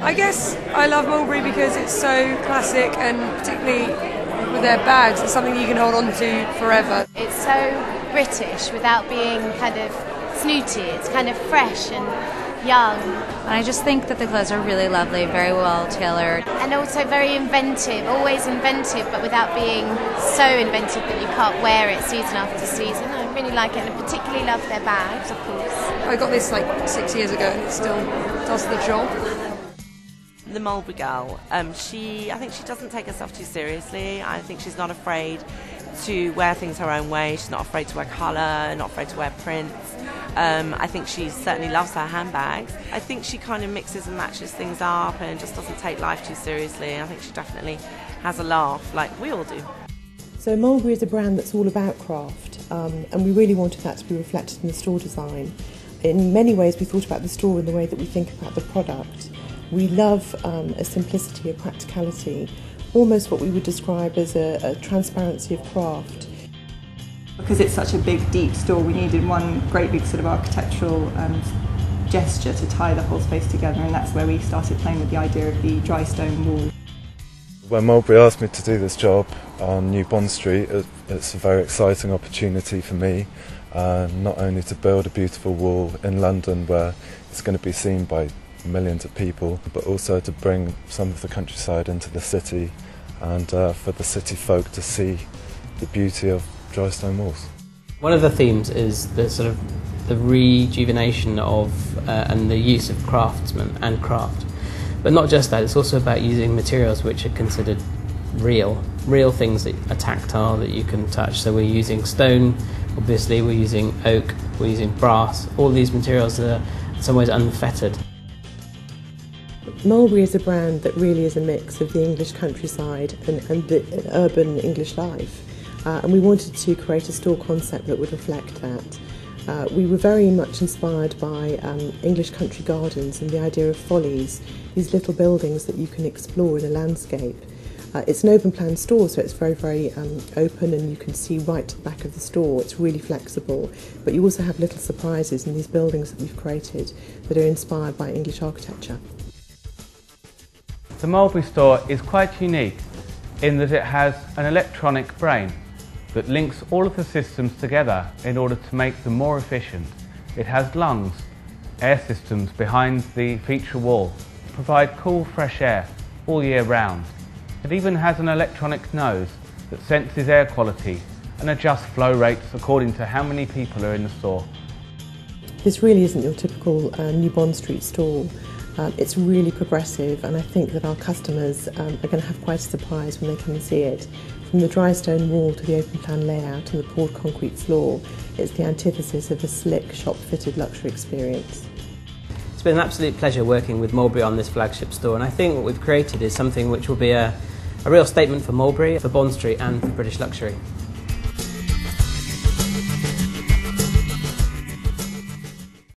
I guess I love Mulberry because it's so classic, and particularly with their bags, it's something you can hold on to forever. It's so British without being kind of snooty. It's kind of fresh and young. And I just think that the clothes are really lovely, very well tailored. And also very inventive, always inventive, but without being so inventive that you can't wear it season after season. I really like it, and I particularly love their bags, of course. I got this like 6 years ago and it still does the job. The Mulberry girl, I think she doesn't take herself too seriously. I think she's not afraid to wear things her own way. She's not afraid to wear colour, not afraid to wear prints. I think she certainly loves her handbags. I think she kind of mixes and matches things up and just doesn't take life too seriously. I think she definitely has a laugh, like we all do. So Mulberry is a brand that's all about craft, and we really wanted that to be reflected in the store design. In many ways we thought about the store in the way that we think about the product. We love a simplicity, a practicality, almost what we would describe as a transparency of craft. Because it's such a big, deep store, we needed one great big sort of architectural gesture to tie the whole space together, and that's where we started playing with the idea of the dry stone wall. When Mulberry asked me to do this job on New Bond Street, it's a very exciting opportunity for me, not only to build a beautiful wall in London where it's going to be seen by millions of people, but also to bring some of the countryside into the city and for the city folk to see the beauty of dry stone walls. One of the themes is the sort of the rejuvenation of and the use of craftsmen and craft. But not just that, it's also about using materials which are considered real things that are tactile, that you can touch. So we're using stone, obviously, we're using oak, we're using brass, all these materials that are in some ways unfettered. Mulberry is a brand that really is a mix of the English countryside and the urban English life, and we wanted to create a store concept that would reflect that. We were very much inspired by English country gardens and the idea of follies, these little buildings that you can explore in a landscape. It's an open plan store, so it's very open, and you can see right to the back of the store. It's really flexible, but you also have little surprises in these buildings that we've created that are inspired by English architecture. The Mulberry store is quite unique in that it has an electronic brain that links all of the systems together in order to make them more efficient. It has lungs, air systems behind the feature wall, to provide cool, fresh air all year round. It even has an electronic nose that senses air quality and adjusts flow rates according to how many people are in the store. This really isn't your typical New Bond Street store. It's really progressive, and I think that our customers are going to have quite a surprise when they come and see it. From the dry stone wall to the open plan layout and the poured concrete floor, it's the antithesis of a slick, shop-fitted luxury experience. It's been an absolute pleasure working with Mulberry on this flagship store, and I think what we've created is something which will be a real statement for Mulberry, for Bond Street and for British luxury.